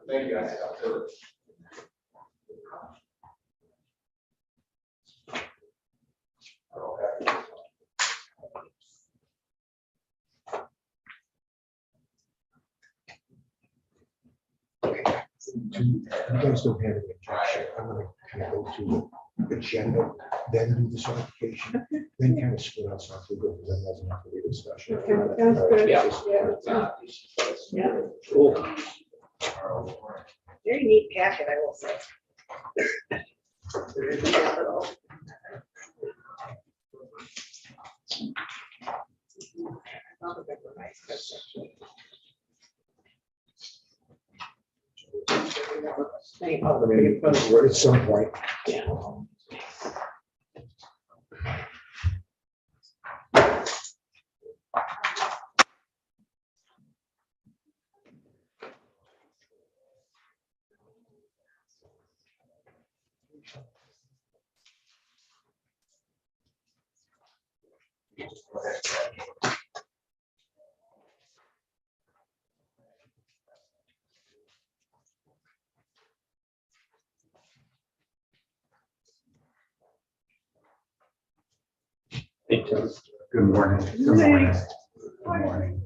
Thank you, guys. You guys don't have any objection. I'm going to kind of go through the agenda, then do the certification, then kind of split out something good, because then doesn't have to be a discussion. Okay, sounds good. Yeah. Cool. Very neat packet, I will say. I mean, we're at some point. Yeah. Good morning. Good morning. Good morning.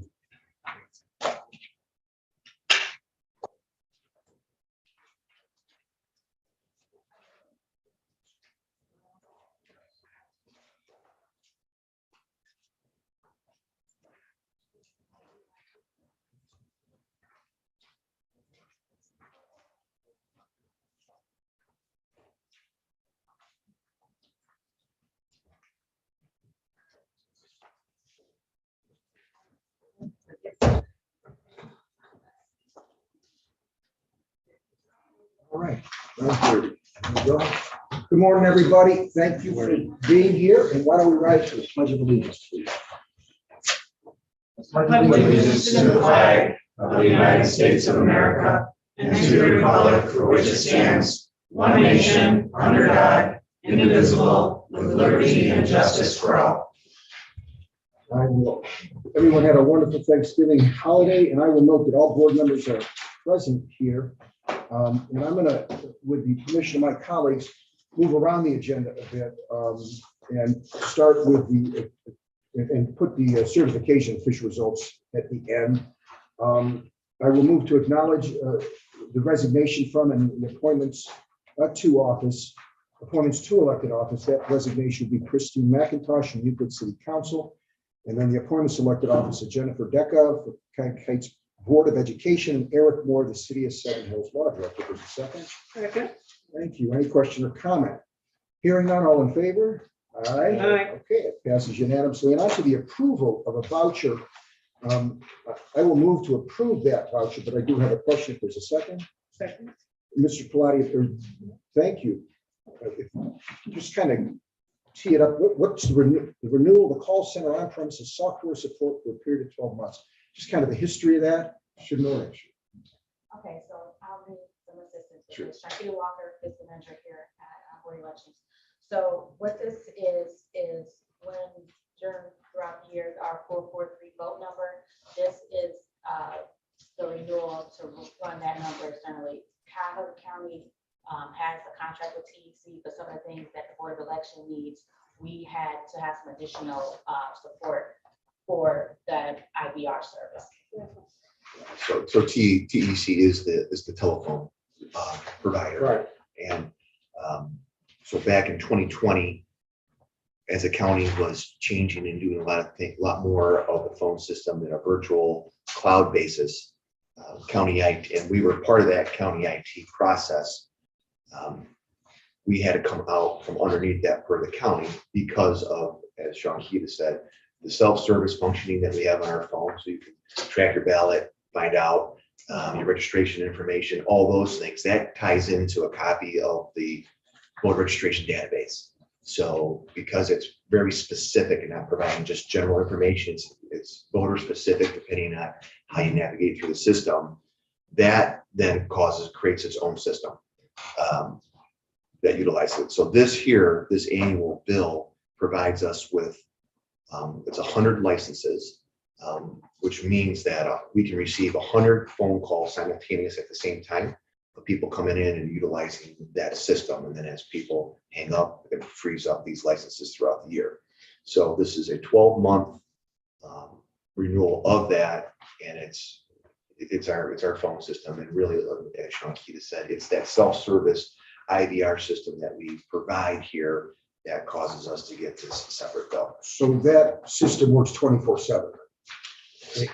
All right. There we go. Good morning, everybody. Thank you for being here. And why don't we rise to the Pledge of Allegiance, please? Allegiance to the flag of the United States of America and to the republic for which it stands, one nation, under God, indivisible, with liberty and justice for all. I will. Everyone had a wonderful Thanksgiving holiday, and I will note that all board members are present here. And I'm going to, with the permission of my colleagues, move around the agenda a bit and start with the and put the certification official results at the end. I will move to acknowledge the resignation from and the appointments to office, appointments to elected office. That resignation will be Christine McIntosh from Euclid City Council. And then the appointments elected office of Jennifer Decca for County Heights Board of Education, and Eric Moore, the City of Seven Hills Law Director. There's a second. Second. Thank you. Any question or comment? Hearing none, all in favor? Aye. Aye. Okay, it passes unanimously. And also the approval of a voucher. I will move to approve that voucher, but I do have a question if there's a second. Second. Mr. Pilati, thank you. Just kind of tee it up. What's the renewal of the call center on-premises software support for a period of 12 months? Just kind of the history of that. Should know that. Okay, so I'll need some assistance with Sure. this. Shakira Walker, fiscal manager here at Board of Elections. So what this is when throughout the years, our 443 vote number, this is the renewal to run that number externally. Cuyahoga County has a contract with TEC, but some of the things that the Board of Election needs, we had to have some additional support for that IVR service. So TEC is the telephone provider. Right. And so back in 2020, as a county was changing and doing a lot more of the phone system in a virtual cloud basis, county IT, and we were part of that county IT process. We had to come out from underneath that for the county because of, as Sean Keita said, the self-service functioning that we have on our phone, so you can track your ballot, find out your registration information, all those things. That ties into a copy of the voter registration database. So because it's very specific and not providing just general information, it's voter specific depending on how you navigate through the system. That then creates its own system that utilizes it. So this annual bill provides us with it's 100 licenses which means that we can receive 100 phone calls simultaneous at the same time of people coming in and utilizing that system. And then as people hang up, it frees up these licenses throughout the year. So this is a 12-month renewal of that, and it's our phone system. And really, as Sean Keita said, it's that self-service IVR system that we provide here that causes us to get this separate bill. So that system works 24/7.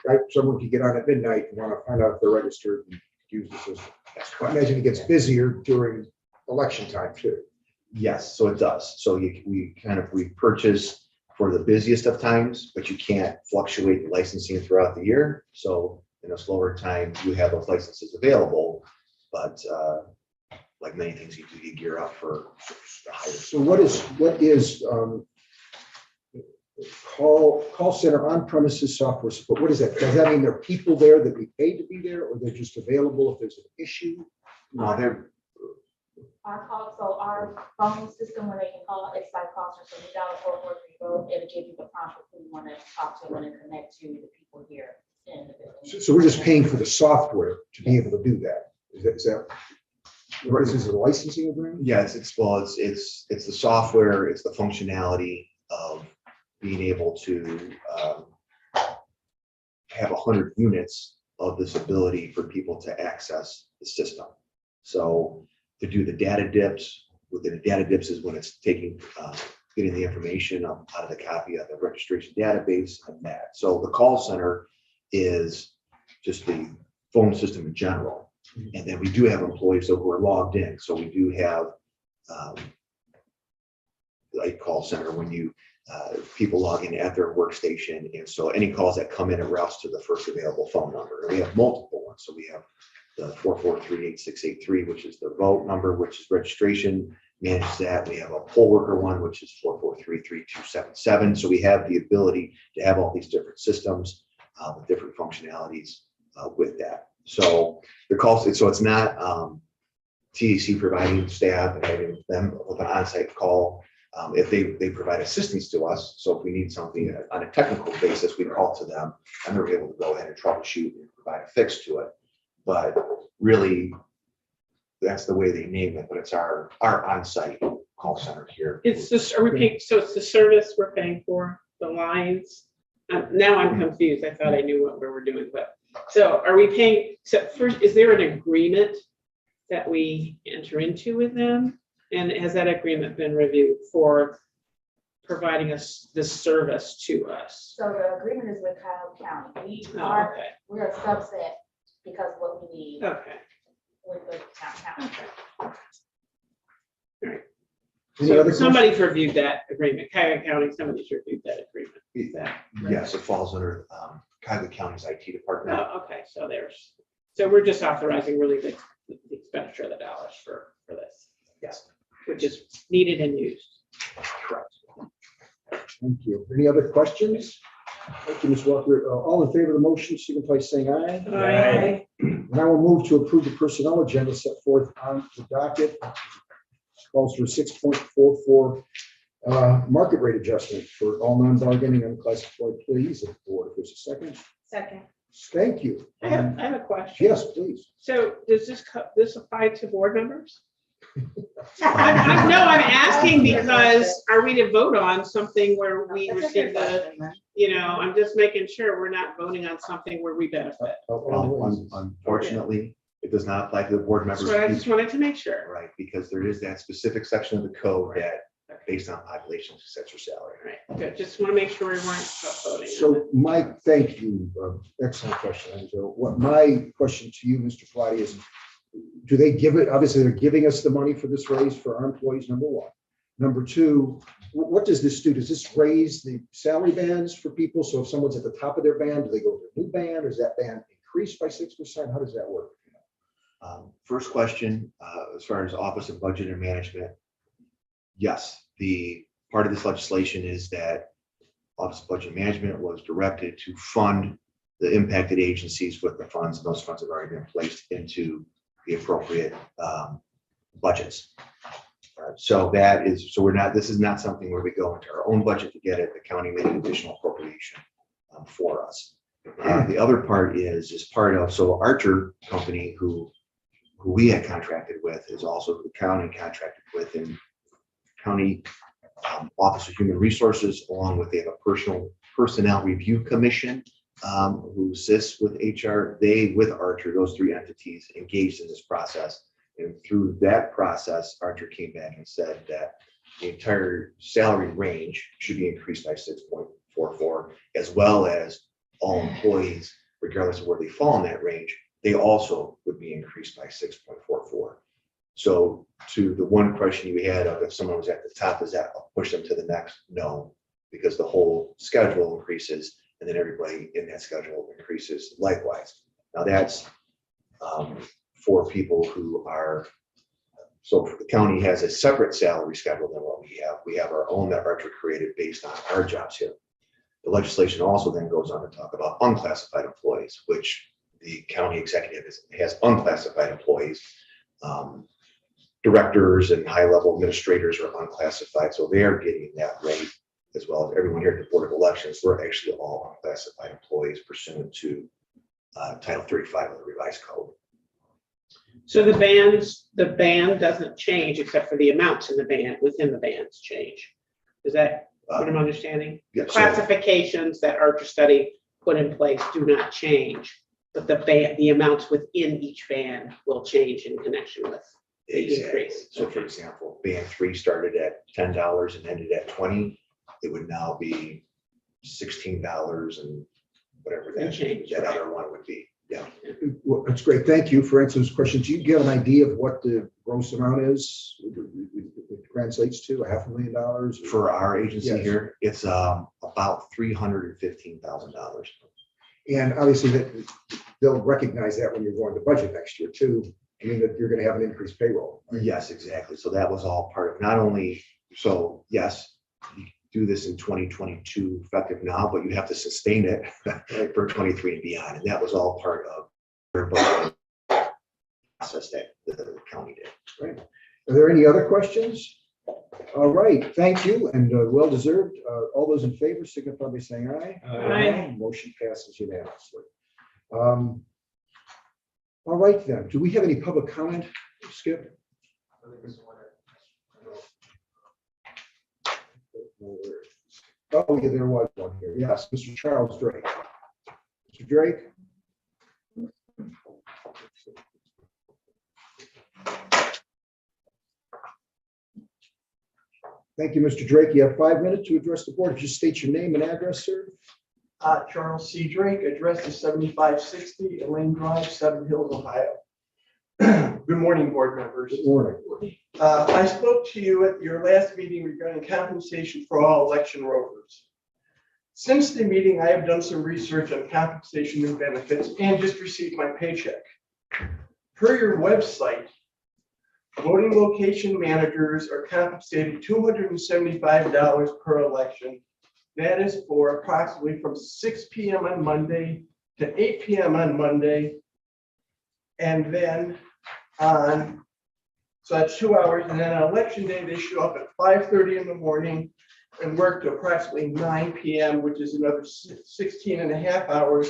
Right? Someone can get on at midnight and want to find out if they're registered and use the system. I imagine it gets busier during election time too. Yes, so it does. So we purchase for the busiest of times, but you can't fluctuate the licensing throughout the year. So in a slower time, you have those licenses available, but like many things, you do gear up for the higher. So what is call center on premises software support? What is that? Does that mean there are people there that we paid to be there, or they're just available if there's an issue? No, they're Our phone system, when they can call, it's by call center, so we dial 443 vote, it'll give you the prompt of who you want to talk to and connect to the people here in the building. So we're just paying for the software to be able to do that. Is that what is this, a licensing agreement? yeah, it's the software, it's the functionality of being able to have 100 units of this ability for people to access the system. So to do the data dips, within the data dips is when it's taking, getting the information out of the copy of the registration database and that. So the call center is just the phone system in general. And then we do have employees who are logged in. So we do have like call center when you people log in at their workstation. And so any calls that come in, it routes to the first available phone number. And we have multiple ones. So we have the 443-8683, which is the vote number, which is registration, manage that. We have a poll worker one, which is 443-3277. So we have the ability to have all these different systems with different functionalities with that. So the calls, so it's not TEC providing staff and having them with an on-site call. If they provide assistance to us, so if we need something on a technical basis, we call to them and they're able to go ahead and troubleshoot and provide a fix to it. But really, that's the way they name it, but it's our on-site call center here. It's just, are we paying, so it's the service we're paying for, the lines? Now I'm confused. I thought I knew what we were doing, but, so are we paying, so first, is there an agreement that we enter into with them? And has that agreement been reviewed for providing us this service to us? So the agreement is with Cuyahoga County. Oh, okay. We're a subset because what we need Okay. with the county. Any So other somebody's reviewed that agreement. Cuyahoga County, somebody's reviewed that agreement. Is that right? Yes, it falls under Cuyahoga County's IT department. Oh, okay, so we're just authorizing really the expenditure of the dollars for this, Yes, which is needed and used. correct. Thank you. Any other questions? Thank you, Ms. Walker. All in favor of the motion, signify by saying aye. Aye. And I will move to approve the personnel agenda set forth on the docket. Calls for 6.44 market rate adjustment for all non-bargaining unclassified employees of the board. If there's a second. Second. Thank you. I have a question. Yes, please. So does this apply to board members? I'm asking because are we to vote on something where we receive I'm just making sure we're not voting on something where we benefit. Unfortunately, it does not apply to the board members. So I just wanted to make sure. Right, because there is that specific section of the code that based on population sets your salary. Right, good. Just want to make sure we weren't voting. So Mike, thank you. Excellent question. So what my question to you, Mr. Flatty, is do they give it? Obviously, they're giving us the money for this raise for our employees, number one. Number two, what does this do? Does this raise the salary bands for people? So if someone's at the top of their band, do they go to a new band? Or is that band increased by 6%? How does that work? First question, as far as Office of Budget and Management, yes, the part of this legislation is that Office of Budget and Management was directed to fund the impacted agencies with the funds, and those funds have already been placed into the appropriate budgets. So this is not something where we go into our own budget to get it. The county made an additional appropriation for us. The other part is part of, so Archer Company, who we had contracted with, is also the county contracted with, and County Office of Human Resources, along with, they have a personnel review commission who assists with HR. They, with Archer, those three entities engaged in this process. And through that process, Archer came back and said that the entire salary range should be increased by 6.44, as well as all employees, regardless of where they fall in that range, they also would be increased by 6.44. So to the one question you had of if someone was at the top, does that push them to the next? No, because the whole schedule increases and then everybody in that schedule increases likewise. Now that's for people who are, so the county has a separate salary schedule than what we have. We have our own that Archer created based on our jobs here. The legislation also then goes on to talk about unclassified employees, which the county executive has unclassified employees. Directors and high-level administrators are unclassified, so they are getting that rate, as well as everyone here at the Board of Elections. We're actually all unclassified employees pursuant to Title 35 of the revised code. So the band doesn't change except for the amounts in the band, within the bands change. Is that what I'm understanding? Yeah, The so- classifications that Archer study put in place do not change, but the amounts within each band will change in connection with the increase. So for example, band 3 started at $10 and ended at $20. It would now be $16 and whatever And change, right. other one would be. Yeah. Well, that's great. Thank you for answering those questions. Do you get an idea of what the gross amount is? It translates to $500,000? For our agency Yes. here, it's about $315,000. And obviously that they'll recognize that when you're going to budget next year too. I mean, that you're going to have an increased payroll. Yes, exactly. So that was all part of not only, so yes, you do this in 2022 effective now, but you have to sustain it for 23 and beyond. And that was all part of their budget process that the county did. Right. Are there any other questions? All right, thank you, and well deserved. All those in favor signify by saying aye. Aye. Motion passes unanimously. All right then, do we have any public comment, Skip? Oh, yeah, there was one here. Yes, Mr. Charles Drake. Mr. Drake? Thank you, Mr. Drake. You have 5 minutes to address the board. Just state your name and address, sir. Charles C. Drake, address is 7560 Elaine Drive, Seven Hills, Ohio. Good morning, board members. Good morning. I spoke to you at your last meeting regarding compensation for all election rovers. Since the meeting, I have done some research on compensation and benefits and just received my paycheck. Per your website, voting location managers are compensated $275 per election. That is for approximately from 6 p.m. on Monday to 8 p.m. on Monday. And then so that's 2 hours. And then on election day, they show up at 5:30 in the morning and work to approximately 9 p.m., which is another 16 and a half hours.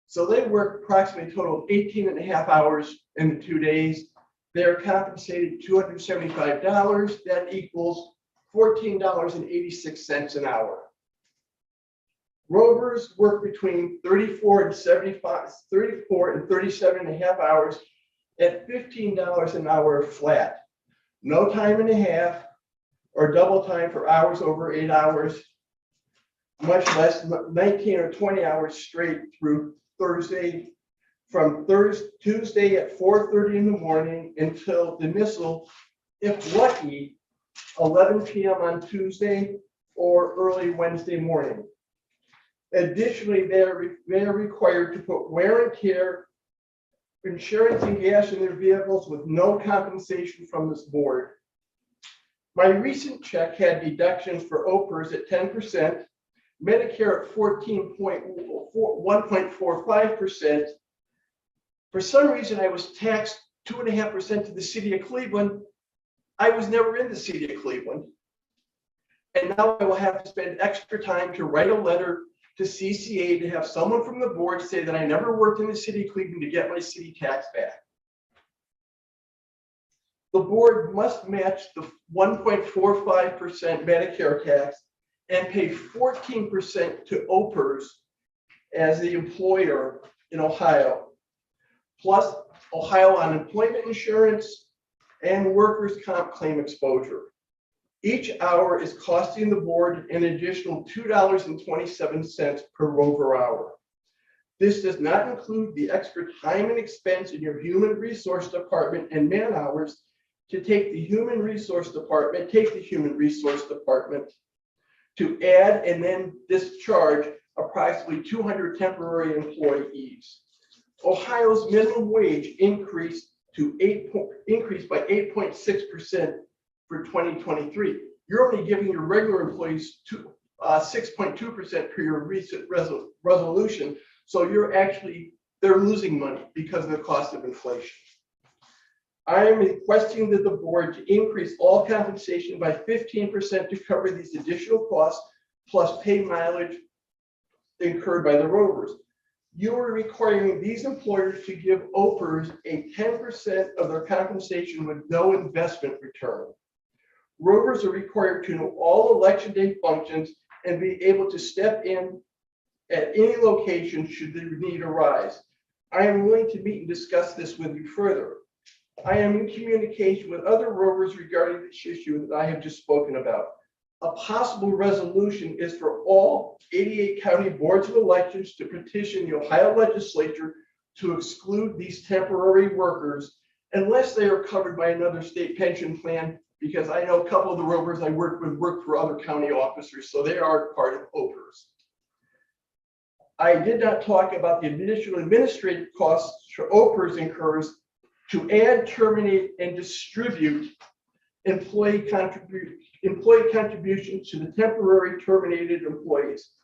So they work approximately a total of 18 and a half hours in the 2 days. They're compensated $275. That equals $14.86 an hour. Rovers work between 34 and 37 and a half hours at $15 an hour flat. No time and a half or double time for hours over 8 hours, much less 19 or 20 hours straight through Thursday, from Tuesday at 4:30 in the morning until dismissal, if lucky, 11 p.m. on Tuesday or early Wednesday morning. Additionally, they are required to put wear and tear, insurance and gas in their vehicles with no compensation from this board. My recent check had deductions for OPERS at 10%, Medicare at 1.45%. For some reason, I was taxed 2.5% to the city of Cleveland. I was never in the city of Cleveland. And now I will have to spend extra time to write a letter to CCA to have someone from the board say that I never worked in the city of Cleveland to get my city tax back. The board must match the 1.45% Medicare tax and pay 14% to OPERS as the employer in Ohio, plus Ohio unemployment insurance and workers' comp claim exposure. Each hour is costing the board an additional $2.27 per rover hour. This does not include the extra time and expense in your human resource department and man hours to take the human resource department to add and then discharge approximately 200 temporary employees. Ohio's minimum wage increased by 8.6% for 2023. You're only giving your regular employees 6.2% per your recent resolution. So they're losing money because of the cost of inflation. I am requesting that the board to increase all compensation by 15% to cover these additional costs, plus pay mileage incurred by the rovers. You are requiring these employers to give OPERS a 10% of their compensation with no investment return. Rovers are required to know all election day functions and be able to step in at any location should the need arise. I am willing to meet and discuss this with you further. I am in communication with other rovers regarding this issue that I have just spoken about. A possible resolution is for all 88 county boards of elections to petition the Ohio legislature to exclude these temporary workers unless they are covered by another state pension plan, because I know a couple of the rovers I work with work for other county officers, so they are part of OPERS. I did not talk about the additional administrative costs for OPERS incurs to add, terminate, and distribute employee contributions to the temporary terminated employees.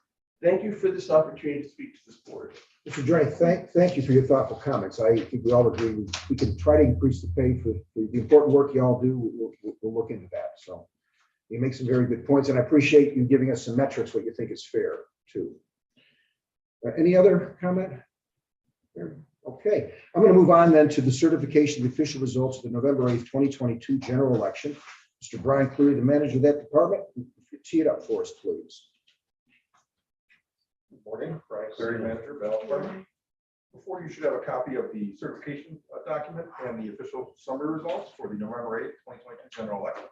Thank you for this opportunity to speak to this board. Mr. Drain, thank you for your thoughtful comments. I think we all agree we can try to increase the pay for the important work you all do. We'll look into that. So you make some very good points, and I appreciate you giving us some metrics, what you think is fair too. Any other comment? Okay, I'm going to move on then to the certification of the official results of the November 8th, 2022 general election. Mr. Brian Cleary, the manager of that department, tee it up for us, please. Good morning, Brian Cleary, manager, ballot department. Before you should have a copy of the certification document and the official summary results for the November 8th, 2022 general election.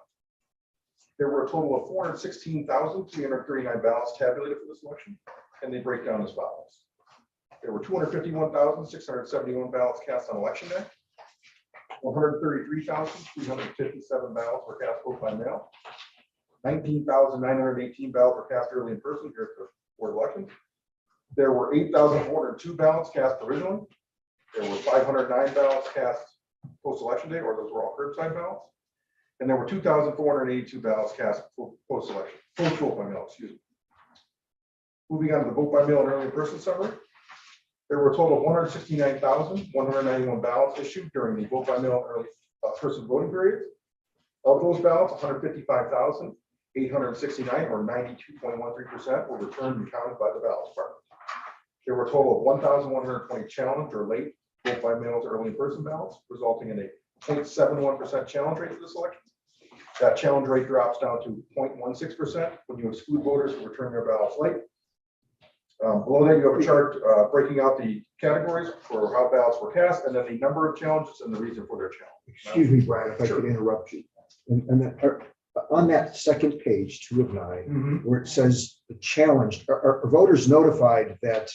There were a total of 416,339 ballots tabulated for this election, and they break down as follows. There were 251,671 ballots cast on election day. 133,357 ballots were cast vote by mail. 19,918 ballots were cast early in person here at the Board of Elections. There were 8,402 ballots cast provisionally. There were 509 ballots cast post-election day, or those were all curbside ballots. And there were 2,482 ballots cast post-election, post-vote by mail, excuse me. Moving on to the vote by mail and early in person summary. There were a total of 169,191 ballots issued during the vote by mail and early person voting period. Of those ballots, 155,869 or 92.13% were returned and counted by the ballot department. There were a total of 1,120 challenged or late vote by mail to early in person ballots, resulting in a 0.71% challenge rate for this election. That challenge rate drops down to 0.16% when you exclude voters who return their ballots late. Below that, you have a chart breaking out the categories for how ballots were cast, and then the number of challenges and the reason for their challenge. Excuse me, Brian, if I could interrupt you. And that, on that second page, 2 of 9, where it says the challenge, are voters notified that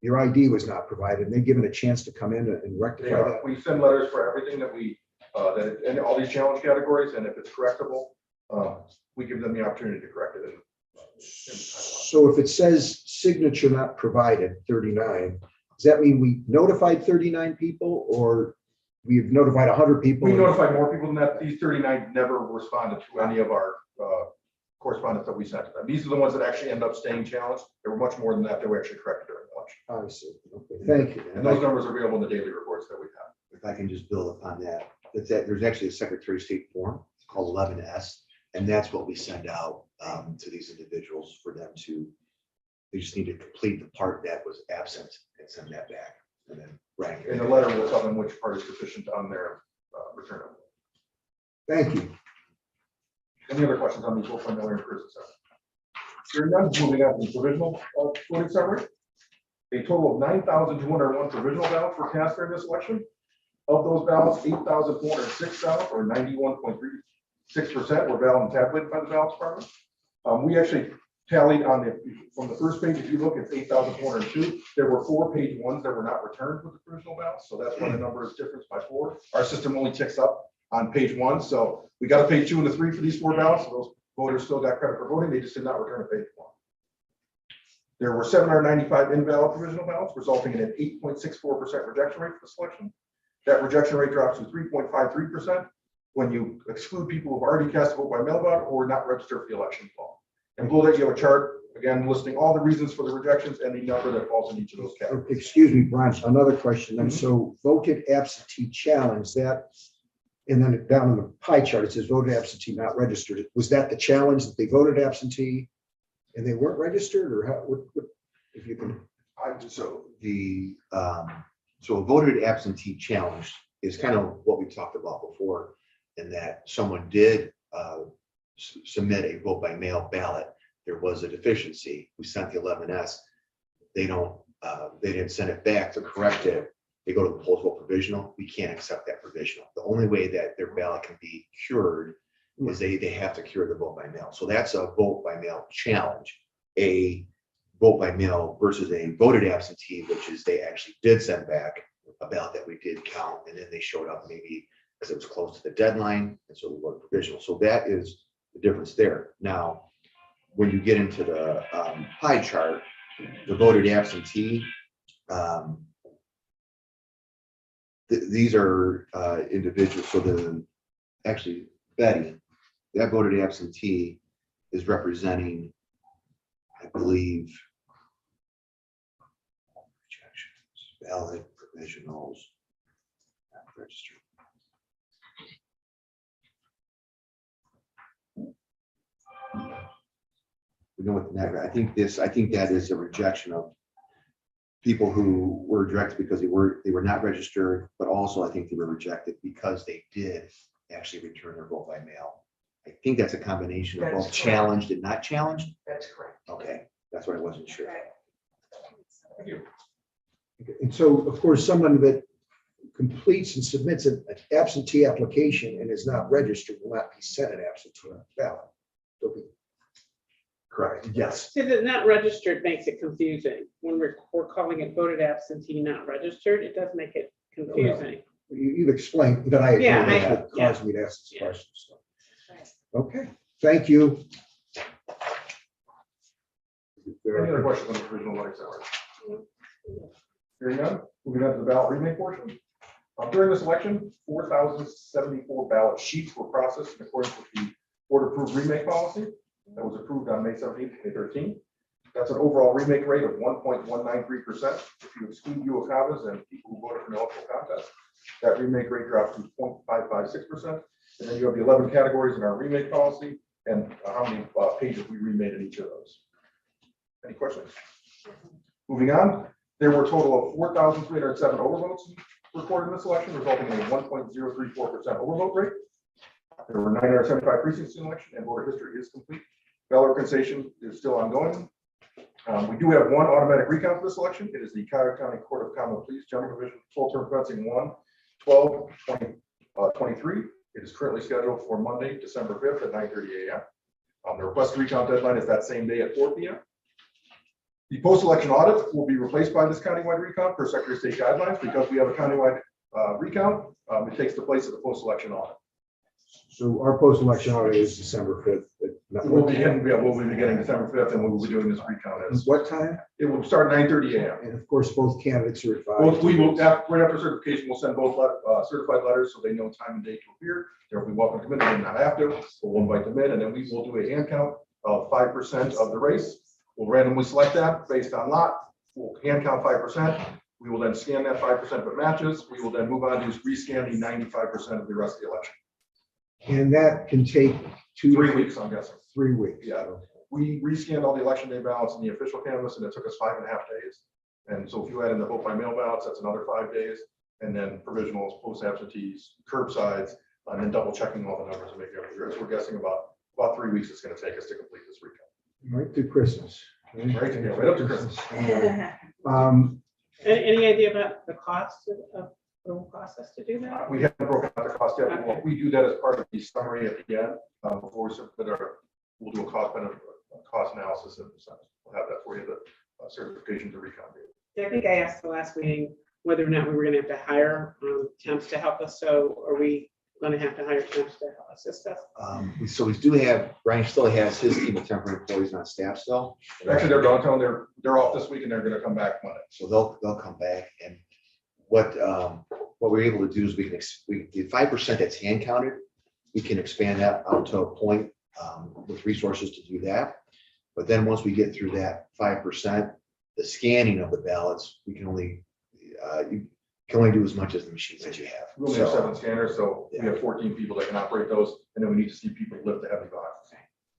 your ID was not provided, and they're given a chance to come in and rectify that? We send letters for everything that we, and all these challenge categories, and if it's correctable, we give them the opportunity to correct it. So if it says signature not provided, 39, does that mean we notified 39 people, or we've notified 100 people? We notified more people than that. These 39 never responded to any of our correspondence that we sent to them. These are the ones that actually end up staying challenged. There were much more than that were actually corrected during the election. I see. Okay, thank you. And those numbers are available in the daily reports that we have. If I can just build upon that, there's actually a Secretary of State form called 11S, and that's what we send out to these individuals for them to They just need to complete the part that was absent and send that back. And then Ryan. In the letter, we'll tell them which part is sufficient on their return. Thank you. Any other questions on the 4.0 prison center? Hearing none, moving on to the provisional voting summary. A total of 9,201 provisional ballots were cast during this election. Of those ballots, 8,406 ballots, or 91.36%, were valid and tabulated by the ballot department. We actually tallied from the first page. If you look, it's 8,402. There were 4 page ones that were not returned with the provisional ballots, so that's why the number is different by 4. Our system only ticks up on page 1, so we got a page 2 and a 3 for these 4 ballots. So those voters still got credit for voting. They just did not return a page 1. There were 795 invalid provisional ballots, resulting in an 8.64% rejection rate for the selection. That rejection rate drops to 3.53% when you exclude people who've already cast a vote by mail ballot or not registered for the election law. And below that, you have a chart, again, listing all the reasons for the rejections and the number that falls in each of those categories. Excuse me, Brian, another question. And so voted absentee challenge that, and then down in the pie chart, it says voted absentee not registered. Was that the challenge that they voted absentee and they weren't registered, or how, what if you can? So a voted absentee challenge is kind of what we talked about before, in that someone did submit a vote by mail ballot. There was a deficiency. We sent the 11S. They didn't send it back to correct it. They go to the polls vote provisional. We can't accept that provisional. The only way that their ballot can be cured is they have to cure the vote by mail. So that's a vote by mail challenge. A vote by mail versus a voted absentee, which is they actually did send back a ballot that we did count, and then they showed up maybe because it was close to the deadline, and so we voted provisional. So that is the difference there. Now, when you get into the pie chart, the voted absentee, these are individuals. So actually Betty, that voted absentee is representing, I believe, rejections, valid, provisionals, not registered. We know what the net, I think that is a rejection of people who were rejected because they were not registered, but also I think they were rejected because they did actually return their vote by mail. I think that's a combination of both challenged and not challenged. That's correct. Okay, that's what I wasn't sure. Thank you. And so, of course, someone that completes and submits an absentee application and is not registered will not be sent an absentee ballot. They'll be Correct. Yes. See, the not registered makes it confusing. When we're calling it voted absentee not registered, it does make it confusing. You've explained that I agree. Yeah, That's what caused me to ask this question. So. Okay, thank you. Any other questions on the provisional voting summary? Hearing none, moving on to the ballot remake portion. During this election, 4,074 ballot sheets were processed in accordance with the board approved remake policy that was approved on May 17th, 2013. That's an overall remake rate of 1.193%. If you exclude Cuyahogas and people who voted for an electoral contest, that remake rate drops to 0.556%. And then you have the 11 categories in our remake policy and how many pages we remade in each of those. Any questions? Moving on, there were a total of 4,307 overvotes recorded in this election, resulting in a 1.034% overvote rate. There were 975 precincts in the election, and voter history is complete. Ballot organization is still ongoing. We do have one automatic recount for this election. It is the Cuyahoga County Court of Common Pleas, General Division, full term fencing 1/12/2023. It is currently scheduled for Monday, December 5th at 9:30 a.m. The request recount deadline is that same day at 4 p.m. The post-election audit will be replaced by this countywide recount per Secretary of State guidelines. Because we have a countywide recount, it takes the place of the post-election audit. So our post-election audit is December 5th. We'll be beginning December 5th, and we will be doing this recount as What time? it will start at 9:30 a.m. And of course, both candidates are advised. Both, we will, right after certification, we'll send both certified letters so they know time and date to appear. They'll be welcome to come in, they do not have to. We'll invite them in, and then we will do a hand count of 5% of the race. We'll randomly select that based on lot. We'll hand count 5%. We will then scan that 5% if it matches. We will then move on to rescan the 95% of the rest of the election. And that can take 3 weeks, I'm guessing. 3 weeks. Yeah. we rescanned all the election day ballots in the official canvas, and it took us 5.5 days. And so if you add in the vote by mail ballots, that's another 5 days. And then provisionals, post absentees, curbsides, and then double checking all the numbers and making everything. So we're guessing about 3 weeks it's going to take us to complete this recount. Right through Christmas. Right, yeah, right up to Christmas. Any idea about the cost of the process to do that? We haven't broken out the cost yet. Well, we do that as part of the summary at the end. Before we submit we'll do a cost benefit, cost analysis, and we'll have that for you, the certification to recount. I think I asked the last meeting whether or not we were gonna have to hire temps to help us. So are we gonna have to hire temps to help assist us? So we do have, Brian still has his team of temporary employees on staff still. Actually, they're downtown, they're off this week and they're gonna come back Monday. So they'll come back, and what we're able to do is the 5% that's hand counted, we can expand that out to a point with resources to do that. But then once we get through that 5%, the scanning of the ballots, we can only, you can only do as much as the machines that you have. We only have So, 7 scanners, so we Yeah. have 14 people that can operate those, and then we need to see people lift the heavy box.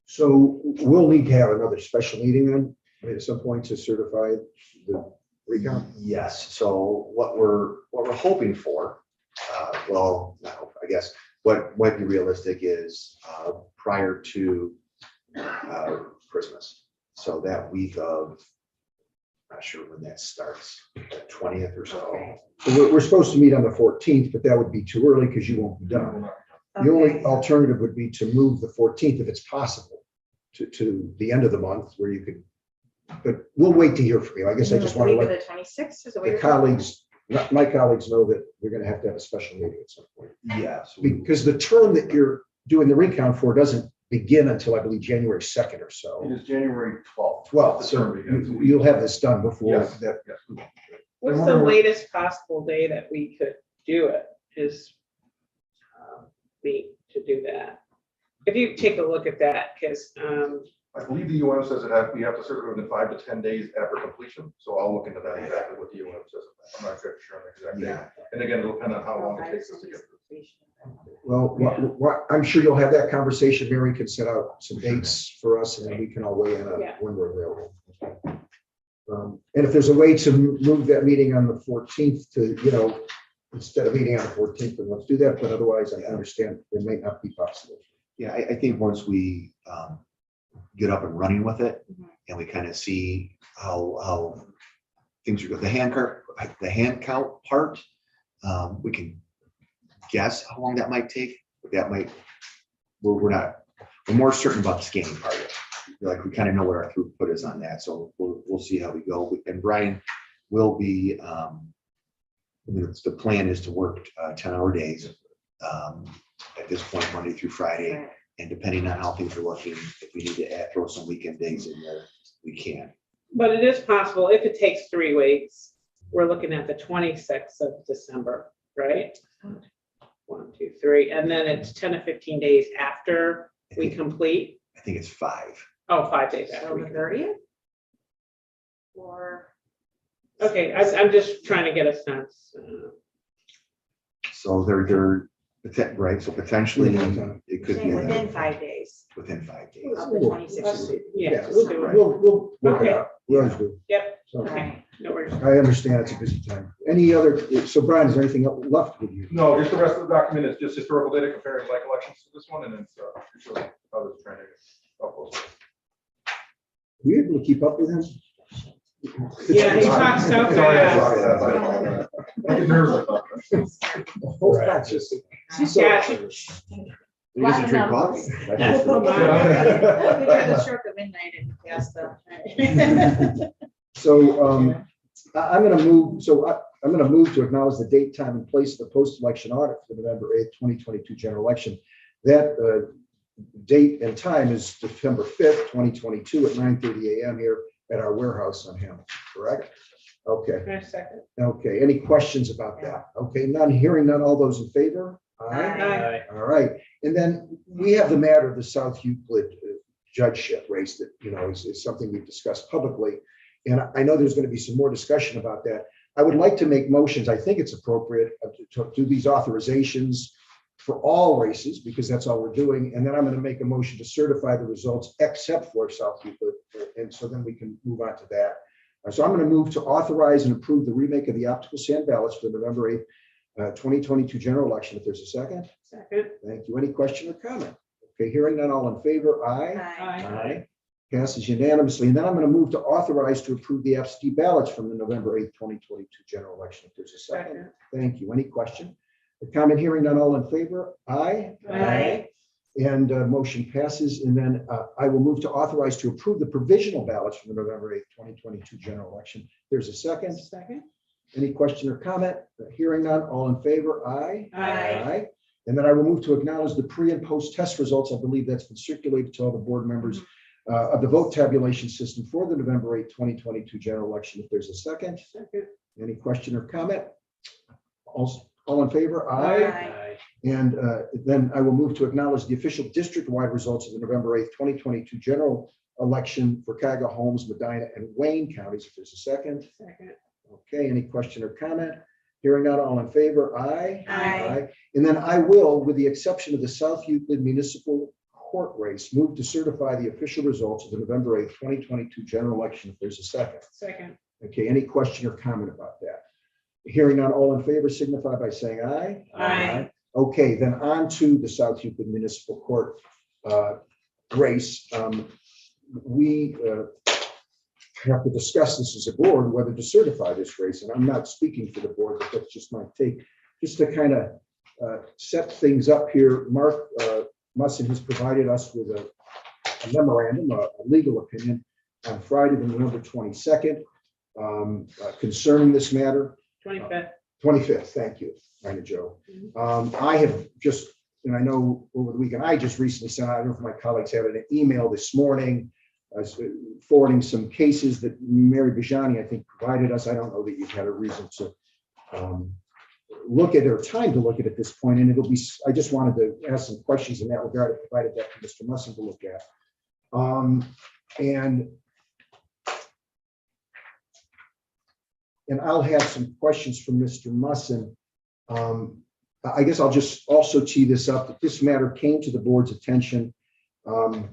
So we'll need to have another special meeting then at some point to certify the recount. Yes, so what we're hoping for, well, no, I guess what might be realistic is prior to Christmas. So that week of, not sure when that starts, the 20th or so. So we're supposed to meet on the 14th, but that would be too early because you won't be done. The only alternative would be to move the 14th if it's possible to the end of the month where you could, but we'll wait to hear from you. I guess I just want to let The 26th is a the colleagues, my colleagues know that we're going to have a special meeting at some point. Yes. Because the term that you're doing the recount for doesn't begin until I believe January 2nd or It so. is January 12th. 12th, The so term begins. you'll have this done before Yes. that. Yes. What's the latest possible day that we could do it is to do that? If you take a look at that, because I believe the UM says we have to serve it within 5 to 10 days after completion, so I'll look into that exactly what the UM says. I'm not sure on the exact Yeah. date. And again, it'll depend on how long it takes us to get through. Well, I'm sure you'll have that conversation. Mary can set out some dates for us and then we can all weigh in on Yeah. when we're available. And if there's a way to move that meeting on the 14th to, instead of meeting on the 14th, then let's do that. But otherwise, I understand it may not be possible. Yeah, I think once we get up and running with it and we kind of see how things are going, the hand count part, we can guess how long that might take. But that might, we're more certain about the scanning part of it. Like we kind of know what our throughput is on that, so we'll see how we go. And Brian will be, the plan is to work 10-hour days at this point, Monday through Friday. And depending on how things are looking, if we need to throw some weekend days in there, we can. but it is possible if it takes 3 weeks. We're looking at the 26th of December, right? 1, 2, 3, and then it's 10 to 15 days after we complete. I think it's 5. Oh, 5 days So after. the we 30th? Or Okay, I'm just trying to get a sense. So they're right. So potentially it could be within 5 days within 5 days. of the 26th. Yeah, we'll do it. We'll work it Okay. out. We always do. Yep, So okay, no worries. I understand it's a busy time. Any other, so Brian, is there anything left with you? No, just the rest of the document is just historical data comparing like elections to this one, and it's shows how this is trying to get up close. Were you able to keep up with him? Yeah, he talks so fast. I get nervous about this. Oh, that's just- Yeah. He doesn't drink coffee. We had a stroke of midnight and passed the. So I'm going to move to acknowledge the date, time, and place of the post-election audit for November 8th, 2022 general election. That date and time is December 5th, 2022 at 9:30 a.m. here at our warehouse on Hamilton, correct? Okay, Wait a second. okay. Any questions about that? Okay, none, hearing none. All those in favor? Aye. All right. And then we have the matter of the South Euclid judgeship race that, is something we've discussed publicly. And I know there's going to be some more discussion about that. I would like to make motions. I think it's appropriate to do these authorizations for all races, because that's all we're doing. And then I'm going to make a motion to certify the results except for South Euclid. And so then we can move on to that. So I'm going to move to authorize and approve the remake of the optical sand ballots for November 8th, 2022 general election. If there's a second. Second. Thank you. Any question or comment? Okay, hearing none, all in favor, aye. Aye. Passes unanimously. And then I'm going to move to authorize to approve the absentee ballots from the November 8th, 2022 general election. If there's a second. Second. Thank you. Any question? The comment, hearing none, all in favor, aye. Aye. And motion passes. And then I will move to authorize to approve the provisional ballots from the November 8th, 2022 general election. There's a second. Second. Any question or comment? Hearing none, all in favor, aye. Aye. And then I will move to acknowledge the pre and post test results. I believe that's been circulated to all the board members of the vote tabulation system for the November 8th, 2022 general election. If there's a second. Second. Any question or comment? All in favor, Aye. And then I will move to acknowledge the official district-wide results of the November 8th, 2022 general election for Cuyahoga, Holmes, Medina, and Wayne counties. If there's a second. Second. Okay, any question or comment? Hearing none, all in favor, aye. Aye. And then I will, with the exception of the South Euclid Municipal Court race, move to certify the official results of the November 8th, 2022 general election. If there's a second. Second. Okay, any question or comment about that? Hearing none, all in favor signify by saying aye. Aye. Okay, then on to the South Euclid Municipal Court race. We have to discuss this as a board, whether to certify this race. And I'm not speaking for the board, but that's just my take. Just to kind of set things up here, Mark Musson has provided us with a memorandum, a legal opinion on Friday, the November 22nd, concerning this matter. 25th. 25th, thank you, Rhina Joe. I have just, and I know over the weekend, I just recently sent out, I don't know if my colleagues have an email this morning, forwarding some cases that Mary Bijani, I think, provided us. I don't know that you've had a reason to look at or time to look at this point, and it'll be, I just wanted to ask some questions in that regard. I provided that to Mr. Musson to look at. And I'll have some questions from Mr. Musson. I guess I'll just also tee this up, that this matter came to the board's attention on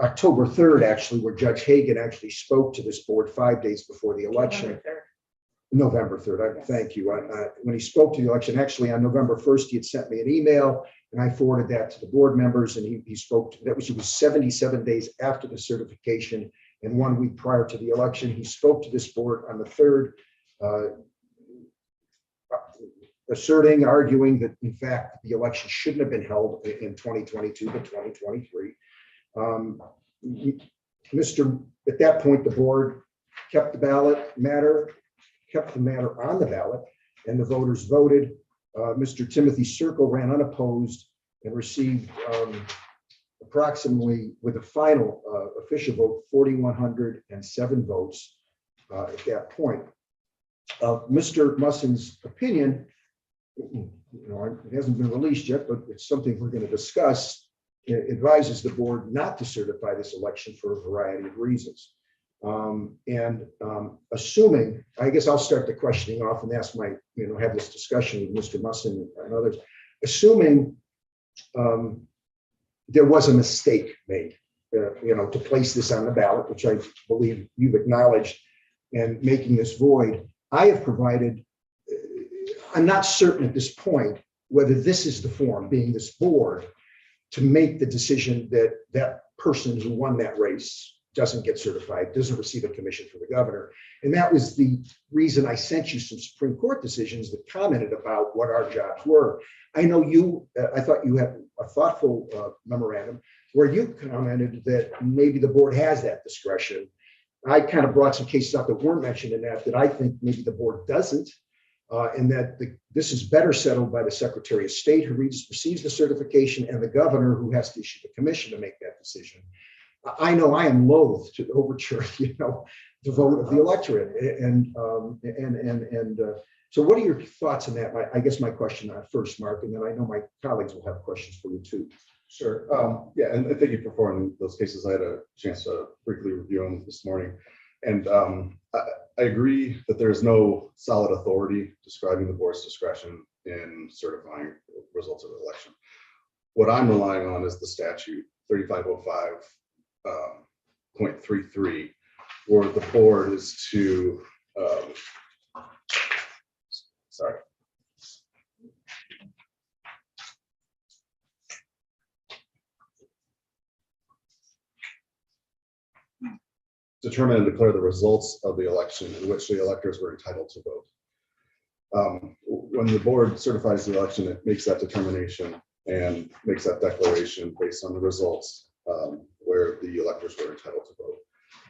October 3rd, actually, where Judge Hagan actually spoke to this board 5 days before the election. November 3rd, thank you. When he spoke to the election, actually on November 1st, he had sent me an email and I forwarded that to the board members, and he spoke to, it was 77 days after the certification and 1 week prior to the election. He spoke to this board on the 3rd, asserting, arguing that in fact the election shouldn't have been held in 2022 but 2023. At that point, the board kept the matter on the ballot, and the voters voted. Mr. Timothy Circle ran unopposed and received approximately, with a final official vote, 4,107 votes at that point. Mr. Musson's opinion, it hasn't been released yet, but it's something we're going to discuss. It advises the board not to certify this election for a variety of reasons. Assuming, I guess I'll start the questioning off and ask have this discussion with Mr. Musson and others. Assuming there was a mistake made, to place this on the ballot, which I believe you've acknowledged, and making this void, I have provided, I'm not certain at this point whether this is the form, being this board, to make the decision that that person who won that race doesn't get certified, doesn't receive a commission from the governor. And that was the reason I sent you some Supreme Court decisions that commented about what our jobs were. I know I thought you had a thoughtful memorandum where you commented that maybe the board has that discretion. I kind of brought some cases up that weren't mentioned in that I think maybe the board doesn't, and that this is better settled by the Secretary of State, who receives the certification, and the governor, who has to issue the commission to make that decision. I know I am loath to overturn, the vote of the electorate, so what are your thoughts on that? I guess my question first, Mark, and then I know my colleagues will have questions for you too. Sure. Yeah, and thank you for forwarding those cases. I had a chance to briefly review them this morning. And I agree that there's no solid authority describing the board's discretion in certifying results of the election. What I'm relying on is the statute 3505.33, where the board is to, sorry. Determine and declare the results of the election in which the electors were entitled to vote. When the board certifies the election, it makes that determination and makes that declaration based on the results where the electors were entitled to vote.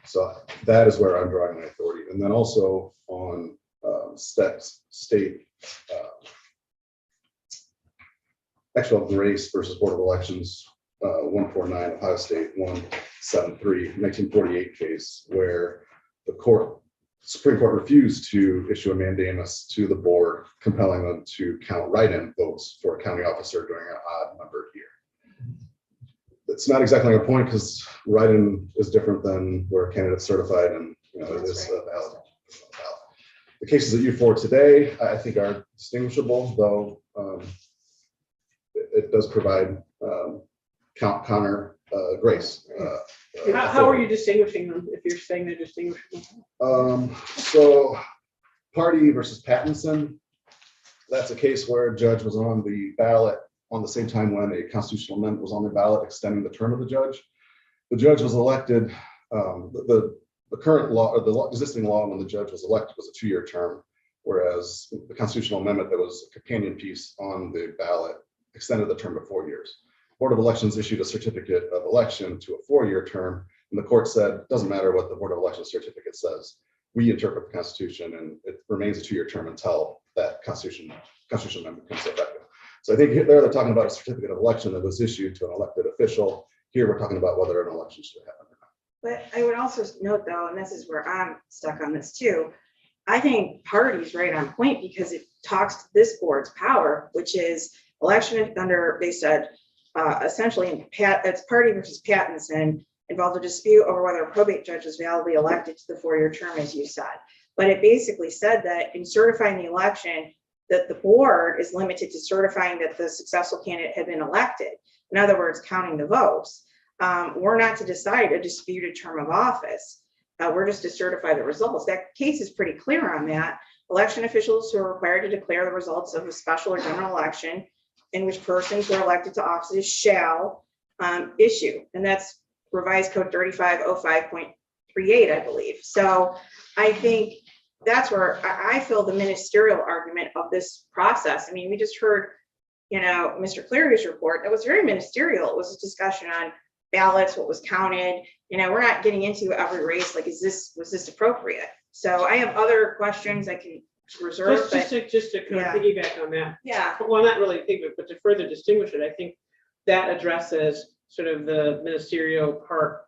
So that is where I'm drawing my authority. And then also on state actual grace versus Board of Elections 149 Ohio State 173 1948 case where the Supreme Court refused to issue a mandamus to the board, compelling them to count write-in votes for a county officer during an odd numbered year. It's not exactly a point because write-in is different than where a candidate's certified and it is a valid. The cases that you for today, I think, are distinguishable, though it does provide counter grace. How are you distinguishing them if you're saying they're distinguishable? So Party versus Pattinson, that's a case where a judge was on the ballot on the same time when a constitutional amendment was on the ballot extending the term of the judge. The judge was elected, the current law, or the existing law when the judge was elected was a 2-year term, whereas the constitutional amendment that was a companion piece on the ballot extended the term to 4 years. Board of Elections issued a certificate of election to a 4-year term, and the court said, it doesn't matter what the Board of Elections certificate says. We interpret the Constitution, and it remains a 2-year term until that constitutional amendment becomes effective. So I think there they're talking about a certificate of election that was issued to an elected official. Here we're talking about whether an election should happen or not. But I would also note though, and this is where I'm stuck on this too, I think Party's right on point because it talks to this board's power, which is election under, they said, essentially it's Party versus Pattinson involved a dispute over whether a probate judge was validly elected to the 4-year term, as you said. But it basically said that in certifying the election, that the board is limited to certifying that the successful candidate had been elected. In other words, counting the votes. We're not to decide a disputed term of office. We're just to certify the results. That case is pretty clear on that. Election officials who are required to declare the results of a special or general election in which persons who are elected to offices shall issue. And that's revised code 3505.38, I believe. So I think that's where I feel the ministerial argument of this process. I mean, we just heard, Mr. Cleary's report. It was very ministerial. It was a discussion on ballots, what was counted. We're not getting into every race. Like, was this appropriate? So I have other questions I can reserve. Just to kind of piggyback on that. Yeah. Well, not really piggyback, but to further distinguish it, I think that addresses sort of the ministerial part,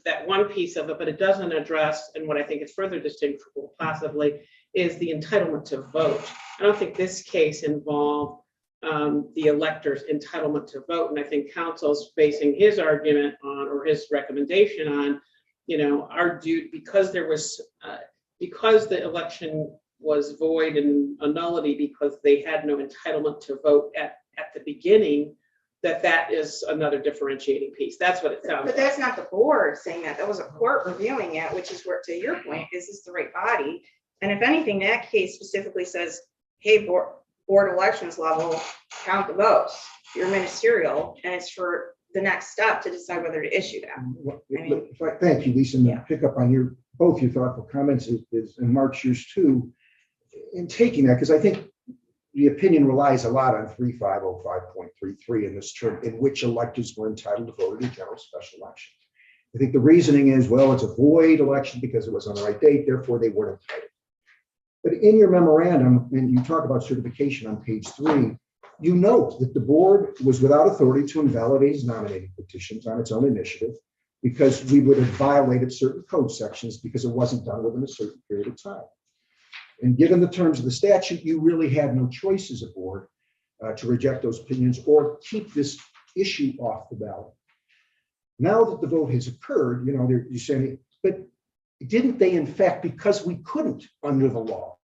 that one piece of it, but it doesn't address, and what I think is further distinguishable possibly, is the entitlement to vote. I don't think this case involved the elector's entitlement to vote, and I think counsel's basing his argument on, or his recommendation on, our due, because there was, because the election was void and a nullity because they had no entitlement to vote at the beginning, that is another differentiating piece. That's what it sounds But like. that's not the board saying that. That was a court reviewing it, which is where, to your point, is this the right body? And if anything, that case specifically says, hey, board elections level, count the votes. You're ministerial, and it's for the next step to decide whether to issue that. Thank you, Lisa. Yeah. And pick up on both your thoughtful comments is and Mark's yours too. In taking that, because I think the opinion relies a lot on 3505.33 in this term, in which electors were entitled to vote in a general special election. I think the reasoning is, well, it's a void election because it was on the right date, therefore they weren't entitled. But in your memorandum, and you talk about certification on page 3, you note that the board was without authority to invalidate his nominating petitions on its own initiative because we would have violated certain code sections because it wasn't done within a certain period of time. And given the terms of the statute, you really had no choice as a board to reject those opinions or keep this issue off the ballot. Now that the vote has occurred, you're saying, but didn't they in fact, because we couldn't under the law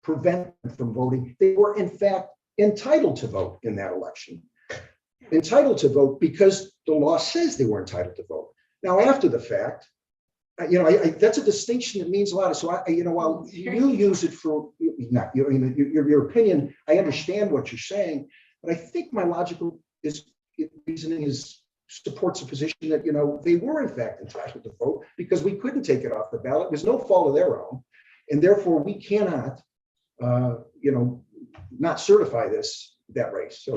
prevent them from voting, they were in fact entitled to vote in that election. Entitled to vote because the law says they were entitled to vote. Now, after the fact, that's a distinction that means a lot. So while you use it for not your opinion, I understand what you're saying, but I think my logical reasoning supports the position that they were in fact entitled to vote because we couldn't take it off the ballot. It was no fault of their own, and therefore we cannot, not certify that race. So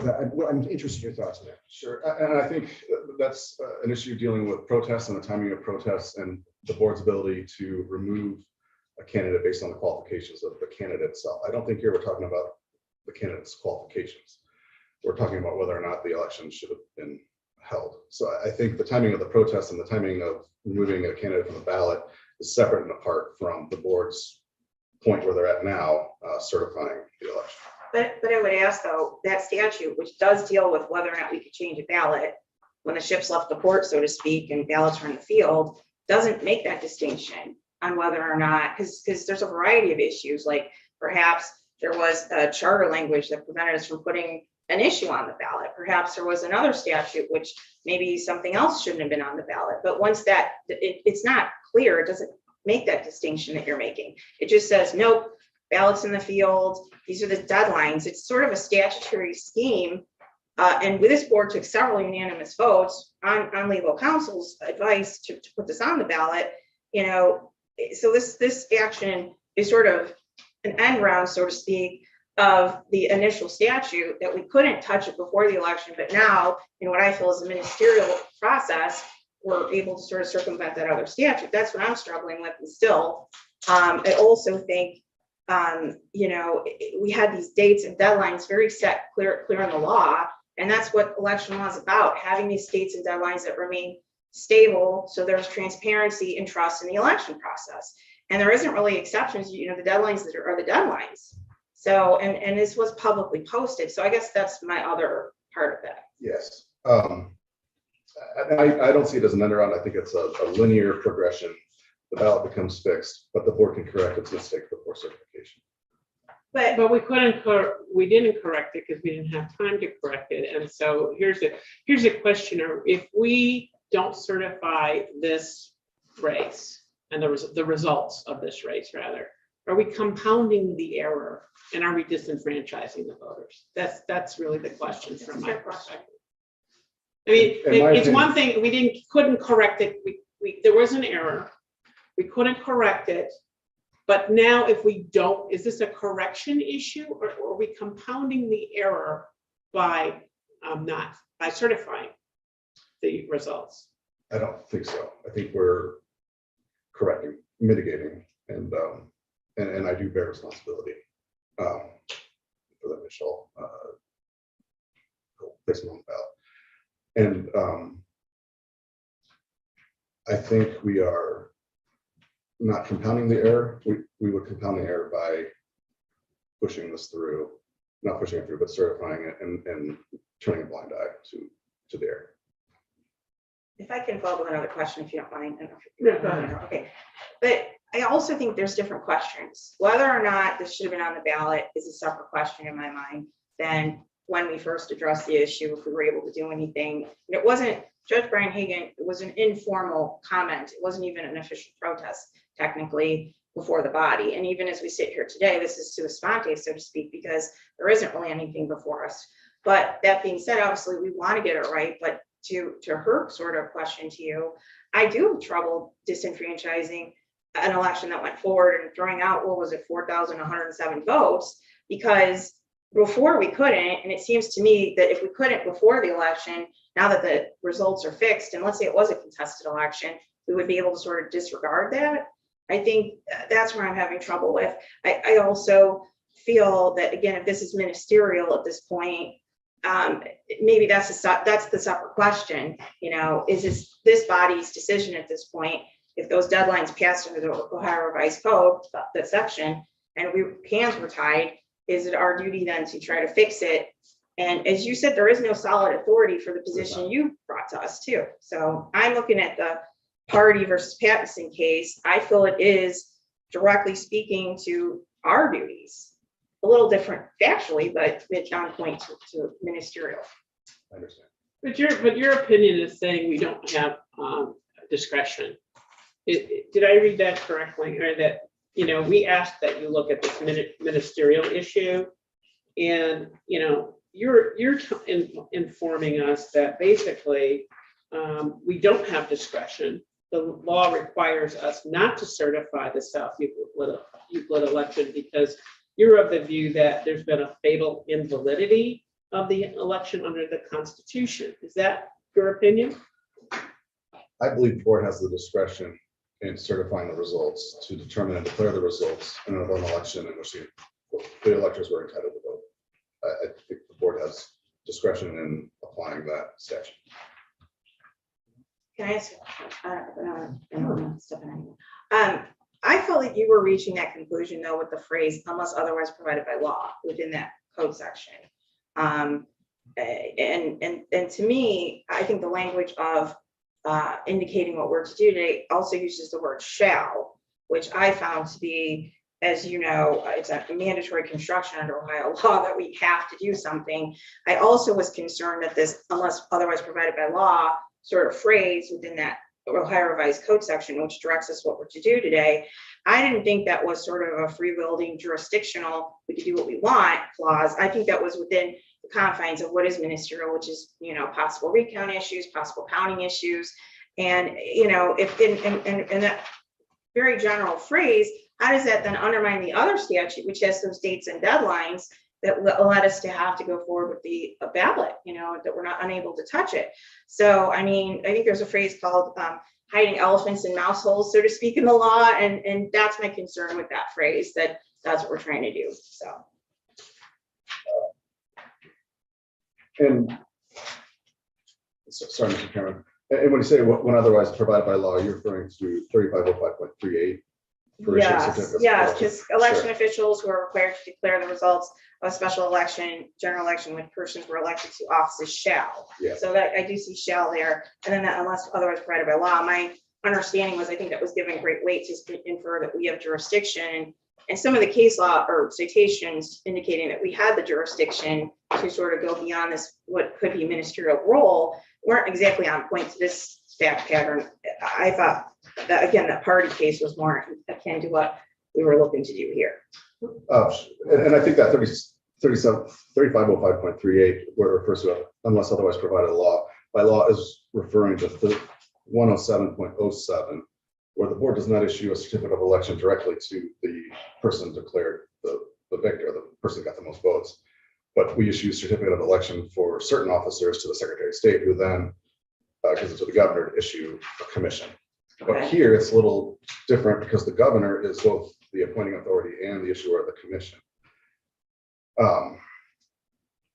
I'm interested in your thoughts on that. Sure, and I think that's an issue dealing with protests and the timing of protests and the board's ability to remove a candidate based on the qualifications of the candidate itself. I don't think here we're talking about the candidate's qualifications. We're talking about whether or not the election should have been held. So I think the timing of the protest and the timing of removing a candidate from the ballot is separate and apart from the board's point where they're at now, certifying the election. But I would ask though, that statute, which does deal with whether or not we could change a ballot when the ship's left the port, so to speak, and ballots are in the field, doesn't make that distinction on whether or not, because there's a variety of issues, like perhaps there was a charter language that prevented us from putting an issue on the ballot. Perhaps there was another statute, which maybe something else shouldn't have been on the ballot. But once that, it's not clear, it doesn't make that distinction that you're making. It just says, nope, ballots in the field, these are the deadlines. It's sort of a statutory scheme. And this board took several unanimous votes on legal counsel's advice to put this on the ballot, so this action is sort of an end round, so to speak, of the initial statute that we couldn't touch it before the election, but now in what I feel is a ministerial process, we're able to sort of circumvent that other statute. That's what I'm struggling with. And still, I also think, we had these dates and deadlines very set, clear in the law. And that's what election law is about, having these dates and deadlines that remain stable. So there's transparency and trust in the election process. And there isn't really exceptions, the deadlines that are the deadlines. So, and this was publicly posted. So I guess that's my other part of that. Yes. I don't see it as an end around. I think it's a linear progression. The ballot becomes fixed, but the board can correct its mistake before certification. But we didn't correct it because we didn't have time to correct it. And so here's a question: if we don't certify this race and the results of this race, rather, are we compounding the error and are we disenfranchising the voters? That's really the question from my perspective. I mean, it's one thing we couldn't correct it. There was an error. We couldn't correct it. But now if we don't, is this a correction issue or are we compounding the error by certifying the results? I don't think so. I think we're correcting, mitigating, and I do bear responsibility for the initial placement on the ballot. And I think we are not compounding the error. We would compound the error by pushing this through, not pushing it through, but certifying it and turning a blind eye to the error. if I can follow up with another question, if you don't mind. Yeah, go ahead. Okay, but I also think there's different questions. Whether or not this should have been on the ballot is a separate question in my mind than when we first addressed the issue, if we were able to do anything. And it wasn't, Judge Brian Hagan, it was an informal comment. It wasn't even an official protest, technically, before the body. And even as we sit here today, this is sua sponte, so to speak, because there isn't really anything before us. But that being said, obviously, we want to get it right. But to her sort of question to you, I do have trouble disenfranchising an election that went forward and throwing out, what was it, 4,107 votes, because before we couldn't, and it seems to me that if we couldn't before the election, now that the results are fixed, and let's say it was a contested election, we would be able to sort of disregard that. I think that's where I'm having trouble with. I also feel that, again, if this is ministerial at this point, maybe that's the separate question. You know, is this body's decision at this point? If those deadlines passed under the Ohio Revised Code, that section, and hands were tied, is it our duty then to try to fix it? And as you said, there is no solid authority for the position you brought to us too. So I'm looking at Party versus Pattinson case, I feel it is directly speaking to our duties. A little different factually, but it's on point to ministerial. I understand. But your opinion is saying we don't have discretion. Did I read that correctly? Or that, you know, we asked that you look at this ministerial issue, and, you know, you're informing us that basically we don't have discretion. The law requires us not to certify the South Euclid election because you're of the view that there's been a fatal invalidity of the election under the Constitution. Is that your opinion? I believe the board has the discretion in certifying the results to determine and declare the results in an election in which the electors were entitled to vote. I think the board has discretion in applying that statute. Can I ask? I felt like you were reaching that conclusion though with the phrase "unless otherwise provided by law" within that code section. And to me, I think the language of indicating what we're to do today also uses the word "shall," which I found to be, as you know, it's a mandatory construction under Ohio law that we have to do something. I also was concerned that this "unless otherwise provided by law" sort of phrase within that Ohio Revised Code section, which directs us what we're to do today. I didn't think that was sort of a free-wielding jurisdictional, we can do what we want clause. I think that was within the confines of what is ministerial, which is, you know, possible recount issues, possible counting issues. And, you know, if in that very general phrase, how does that then undermine the other statute, which has those dates and deadlines that led us to have to go forward with the ballot, you know, that we're not unable to touch it. So, I mean, I think there's a phrase called hiding elephants in mouse holes, so to speak, in the law. And that's my concern with that phrase, that's what we're trying to do, so. And sorry, Mr. Chairman. And when you say when otherwise provided by law, you're referring to 3505.38. Yes, because election Sure. officials who are required to declare the results of a special election, general election, when persons were elected to offices shall. Yeah. So that I do see shall there, and then that unless otherwise provided by law. My understanding was I think that was given great weight to infer that we have jurisdiction, and some of the case law or citations indicating that we had the jurisdiction to sort of go beyond this what could be ministerial role weren't exactly on point to this fact pattern. I thought that, again, that party case was more akin to what we were looking to do here. And I think that 3505.38, where it refers to unless otherwise provided by law is referring to 107.07, where the board does not issue a certificate of election directly to the person declared the victor, the person who got the most votes. But we issue a certificate of election for certain officers to the Secretary of State, who then gives it to the governor to issue a commission. But Okay. here it's a little different because the governor is both the appointing authority and the issuer of the commission.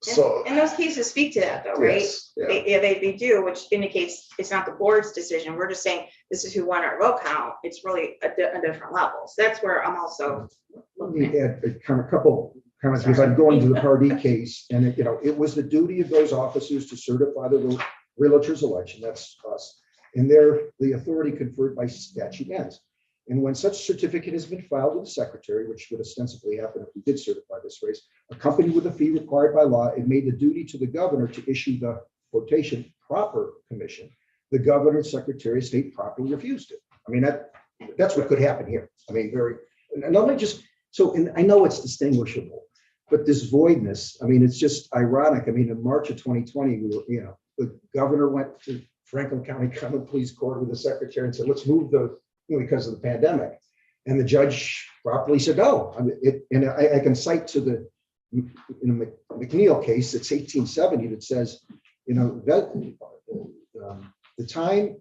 So. And those cases speak to that though, right? Yes, yeah. They do, which indicates it's not the board's decision. We're just saying this is who won our vote count. It's really a different level. So that's where I'm also Let looking me at. add a couple comments, because I'm going to the Pardee case, and it, you know, it was the duty of those officers to certify the realtor's election, that's us. And the authority conferred by statute ends. And when such certificate has been filed with the secretary, which would ostensibly happen if we did certify this race, accompanied with a fee required by law, it made the duty to the governor to issue the quotation proper commission. The governor and secretary of state properly refused it. I mean, that's what could happen here. I mean, and let me just, and I know it's distinguishable, but this voidness, I mean, it's just ironic. I mean, in March of 2020, we were, you know, the governor went to Franklin County Common Pleas Court with the secretary and said, let's move because of the pandemic. And the judge properly said, no. I mean, I can cite to the McNeil case, it's 1870, that says, you know, that the time,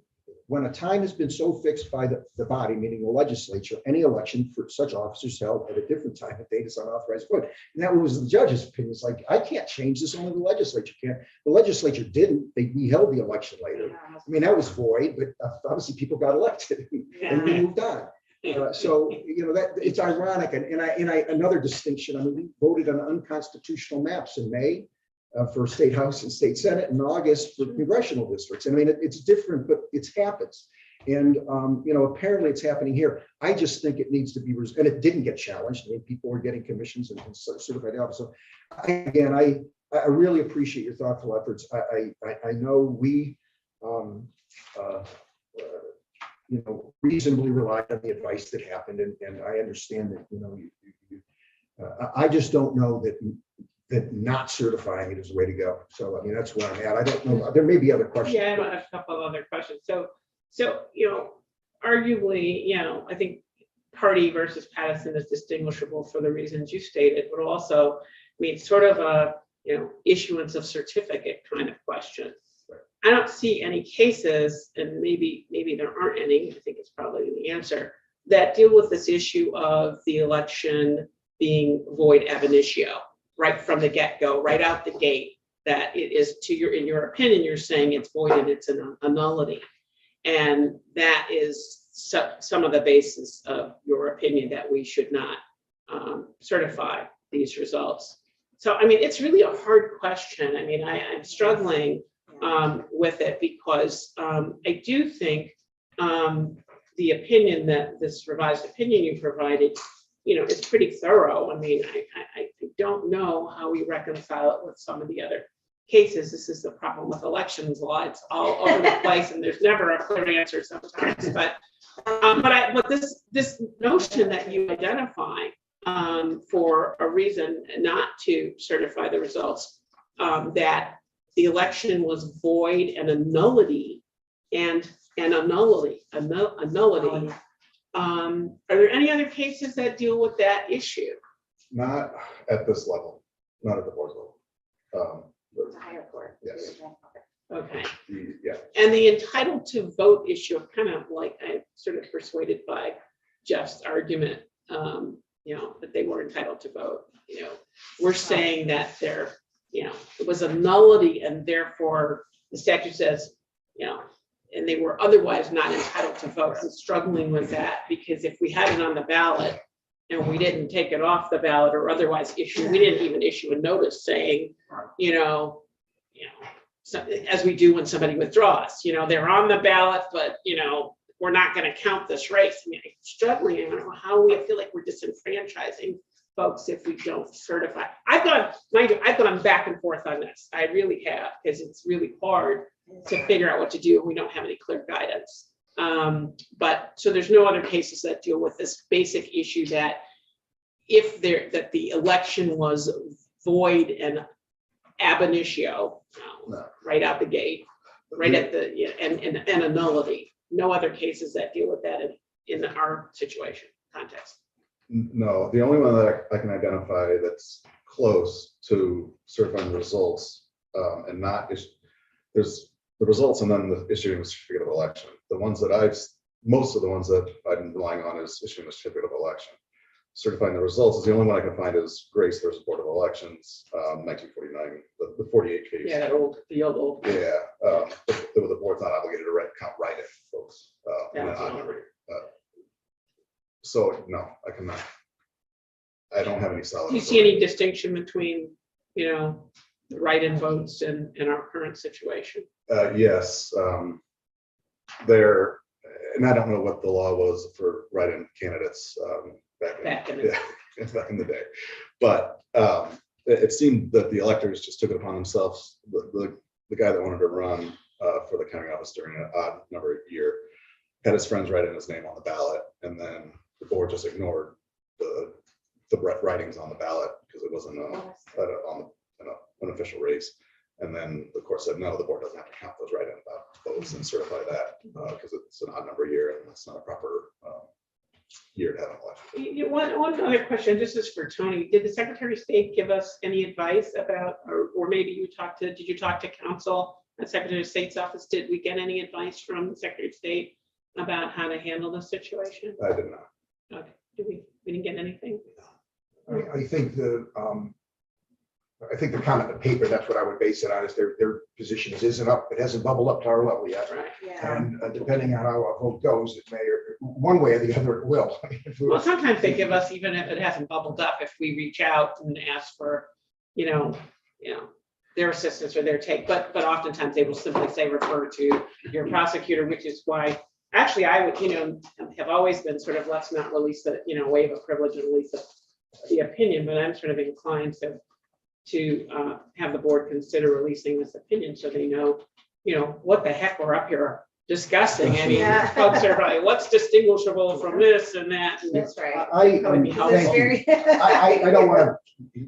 when a time has been so fixed by the body, meaning the legislature, any election for such officers held at a different time and date is unauthorized vote. And that was the judge's opinion. It's like, I can't change this, only the legislature can. The legislature didn't, we held the election later. I mean, that was void, but obviously people got elected and we moved on. So, you know, that it's ironic. And another distinction, I mean, we voted on unconstitutional maps in May for state house and state senate, in August for congressional districts. And I mean, it's different, but it happens. And, apparently it's happening here. I just think it needs to be, and it didn't get challenged. I mean, people were getting commissions and certified office. So I really appreciate your thoughtful efforts. I know we, reasonably relied on the advice that happened, and I understand that, I just don't know that not certifying it is the way to go. So, I mean, that's where I'm at. I don't know. There may be other questions. Yeah, I have a couple of other questions. So, arguably, I think Party versus Patterson is distinguishable for the reasons you stated, but also, sort of a, issuance of certificate kind of question. I don't see any cases, and maybe there aren't any, I think it's probably the answer, that deal with this issue of the election being void ab initio, right from the get-go, right out the gate, that it is, in your opinion, you're saying it's void and it's a nullity. And that is some of the basis of your opinion that we should not certify these results. So, it's really a hard question. I'm struggling with it because I do think the opinion that this revised opinion you provided, is pretty thorough. I don't know how we reconcile it with some of the other cases. This is the problem with elections law. It's all over the place and there's never a clear answer sometimes. But this notion that you identify for a reason not to certify the results, that the election was void and a nullity, are there any other cases that deal with that issue? Not at this level, not at the board level. It's a higher court. Yes. Okay. Yeah. And the entitled to vote issue, kind of like I'm sort of persuaded by Jeff's argument, that they were entitled to vote. We're saying that it was a nullity and therefore the statute says, and they were otherwise not entitled to vote. I'm struggling with that because if we had it on the ballot and we didn't take it off the ballot or otherwise we didn't even issue a notice saying, so, as we do when somebody withdraws, they're on the ballot, but we're not going to count this race. I'm struggling. I don't know how I feel like we're disenfranchising folks if we don't certify. I've gone back and forth on this. I really have, because it's really hard to figure out what to do. We don't have any clear guidance. But so there's no other cases that deal with this basic issue that that the election was void and ab initio, right out the gate, right at the and a nullity. No other cases that deal with that in our situation context. No, the only one that I can identify that's close to certifying the results and not there's the results and then the issuing a certificate of election. Most of the ones that I've been relying on is issuing a certificate of election. Certifying the results is the only one I can find is Grace versus Board of Elections, 1949, the 48 case. Yeah, the old. Yeah, the board's not obligated to count write-in folks. So no, I cannot. I don't have any solid. Do you see any distinction between, the write-in votes and our current situation? Yes, and I don't know what the law was for write-in candidates back in the day, but it seemed that the electors just took it upon themselves. The guy that wanted to run for the county office during an odd number of year had his friends write in his name on the ballot, and then the board just ignored the writings on the ballot because it wasn't an official race. And then the court said, no, the board doesn't have to count those write-in votes and certify that because it's an odd number year and it's not a proper year to have an election. One other question, this is for Tony. Did the Secretary of State give us any advice about, or maybe did you talk to counsel at Secretary of State's office? Did we get any advice from the Secretary of State about how to handle this situation? I did not. Okay, we didn't get anything? I think the comment in the paper, that's what I would base it on, is their position isn't up, it hasn't bubbled up to our level yet. Right. Yeah. And depending on how our vote goes, it may, or one way or the other, it will. Well, sometimes they give us, even if it hasn't bubbled up, if we reach out and ask for, their assistance or their take, but oftentimes they will simply say, refer to your prosecutor, which is why actually, I would, have always been sort of let's not release the, waive a privilege and release the opinion, but I'm sort of inclined to have the board consider releasing this opinion so they know, what the heck we're up here discussing. I mean, Yeah. folks are probably, what's distinguishable from this and that. And That's right. That would be This is helpful. very- I don't want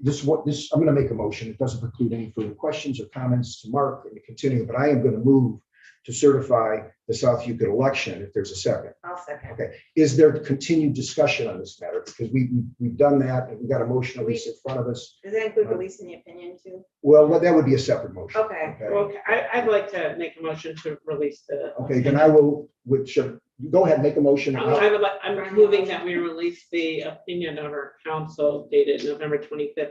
to, I'm going to make a motion. It doesn't preclude any further questions or comments to Mark and to continue, but I am going to move to certify the South Euclid election if there's a second. I'll second. Okay, is there continued discussion on this matter? Because we've done that and we've got a motion at least in front of us. Does that include releasing the opinion too? Well, that would be a separate motion. Okay. Well, I'd like to make a motion to release the. Okay, then I will, go ahead, make a motion. I'm moving that we release the opinion of our council dated November 25th,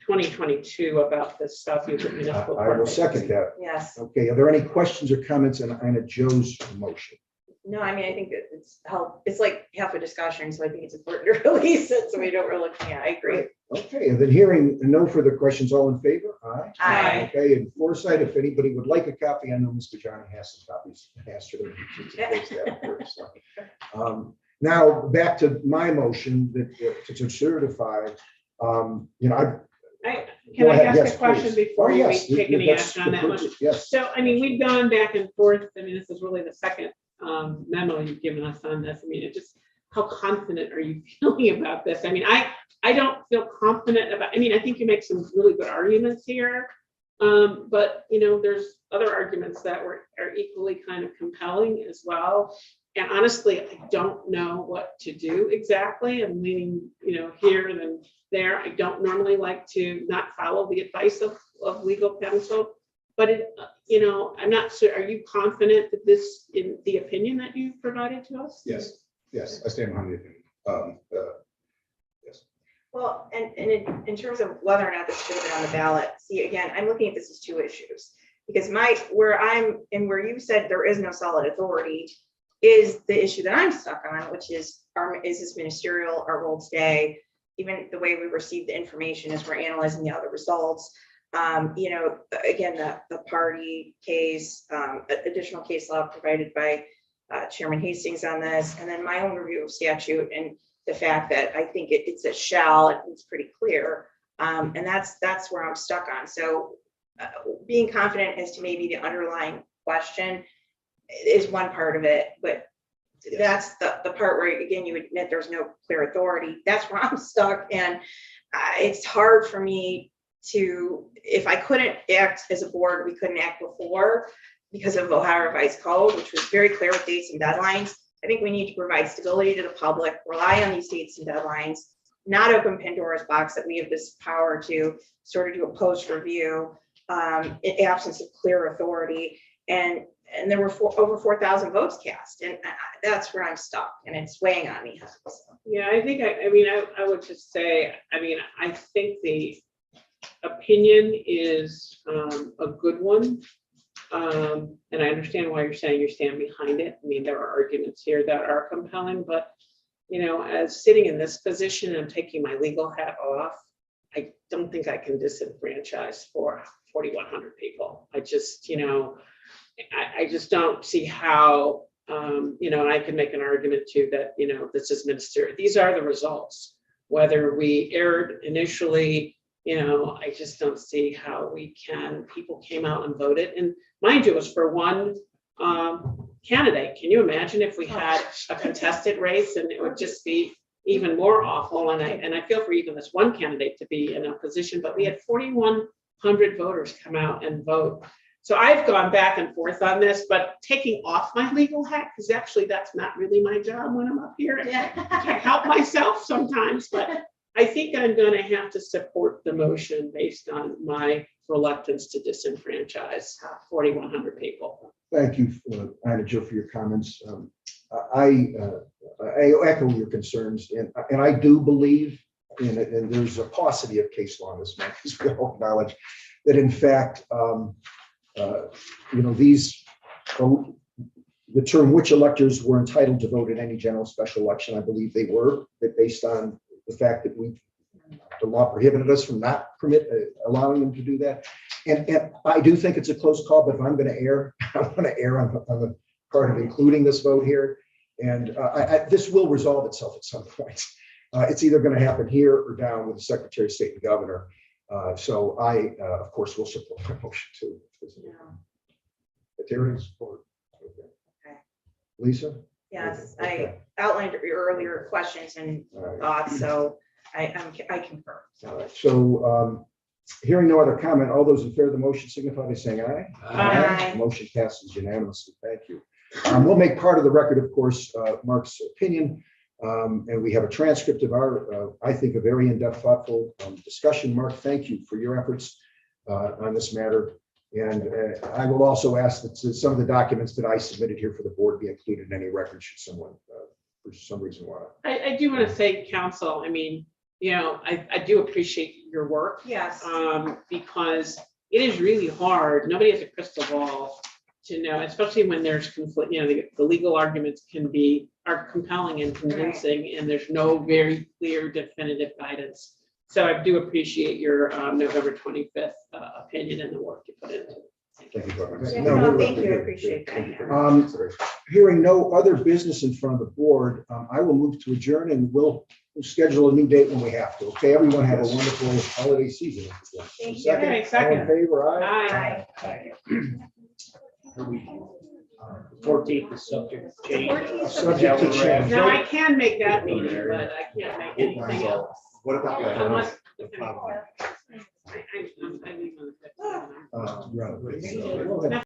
2022 about the South Euclid Municipal I will Court. second that. Yes. Okay, are there any questions or comments on Joe's motion? No, I mean, I think it's like half a discussion, so I think it's important to release it so we don't really, yeah, I agree. Okay, and then hearing no further questions, all in favor? Aye. Aye. Okay, and foresight, if anybody would like a copy, I know Mr. Johnny has some copies. Asked her to place that first, so. Now, back to my motion that to certify, Can Go I ahead. ask Yes, a question please. before Oh, we yes, take any that's action on that the motion? purpose, yes. So, I mean, we've gone back and forth. I mean, this is really the second memo you've given us on this. I mean, it just, how confident are you feeling about this? I mean, I don't feel confident about, I mean, I think you make some really good arguments here. But, there's other arguments that are equally kind of compelling as well. And honestly, I don't know what to do exactly. I'm leaning, here and then there. I don't normally like to not follow the advice of legal counsel, but I'm not sure. Are you confident that this, in the opinion that you provided to us? Yes, I stand behind the opinion. Yes. Well, and in terms of whether or not this should have been on the ballot, see, again, I'm looking at this as two issues. Because where you said there is no solid authority is the issue that I'm stuck on, which is this ministerial our role today? Even the way we receive the information as we're analyzing the other results. Again, the party case, additional case law provided by Chairman Hastings on this, and then my own review of statute and the fact that I think it's a shall, and it's pretty clear. And that's where I'm stuck on. So being confident as to maybe the underlying question is one part of it, but that's the part where, again, you admit there's no clear authority. That's where I'm stuck. And it's hard for me to, if I couldn't act as a board, we couldn't act before because of Ohio Revised Code, which was very clear with dates and deadlines. I think we need to provide stability to the public, rely on these dates and deadlines, not open Pandora's box that we have this power to sort of do a post review in absence of clear authority. And there were over 4,000 votes cast, and that's where I'm stuck, and it's weighing on me. Yeah, I think, I would just say, I think the opinion is a good one. And I understand why you're saying you stand behind it. I mean, there are arguments here that are compelling, but, as sitting in this position and taking my legal hat off, I don't think I can disenfranchise for 4,100 people. I just, I just don't see how, and I can make an argument too that, this is ministerial. These are the results. Whether we erred initially, I just don't see how people came out and voted. And mind you, it was for one candidate. Can you imagine if we had a contested race, and it would just be even more awful? And I feel for even this one candidate to be in a position, but we had 4,100 voters come out and vote. So I've gone back and forth on this, but taking off my legal hat, because actually that's not really my job when I'm up here. I can't help myself sometimes, but I think I'm going to have to support the motion based on my reluctance to disenfranchise 4,100 people. Thank you, Anna Jo, for your comments. I echo your concerns, and I do believe, and there's a paucity of case law in this matter, as we all acknowledge, that in fact, the term which electors were entitled to vote in any general special election, I believe they were, that based on the fact that the law prohibited us from not allowing them to do that. And I do think it's a close call, but if I'm going to err, I want to err on part of including this vote here. And this will resolve itself at some point. It's either going to happen here or down with the Secretary of State and Governor. So I, of course, will support my motion too. Terry, support. Okay. Lisa? Yes, Okay. I outlined your earlier questions and All right. thoughts, so I concur. All right. So hearing no other comment, all those in favor of the motion signify by saying aye. Aye. Motion passes unanimously. Thank you. We'll make part of the record, of course, Mark's opinion. And we have a transcript of our, I think, a very in-depth, thoughtful discussion. Mark, thank you for your efforts on this matter. And I will also ask that some of the documents that I submitted here for the board be included in any record should someone, for some reason, want to. I do want to say, council, I mean, you know, I do appreciate your work. Yes. Because it is really hard. Nobody has a crystal ball to know, especially when there's conflict, you know, the legal arguments are compelling and convincing, and there's no very clear definitive guidance. So I do appreciate your November 25th opinion and the work you put into it. Thank you very much. Yeah, No, no, we're- thank you. I we're- appreciate that, thank you yeah. very much. Hearing no other business in front of the board, I will move to adjourn and we'll schedule a new date when we have to. Okay, everyone have a wonderful holiday season. Thank you. Second, Okay, all second. in favor, aye? Aye. The 14th is subject to change. Subject to change. Now, I can make that meeting, but I can't make anything else. What about the Unless- the problem? I'm leaving on the 15th. Right.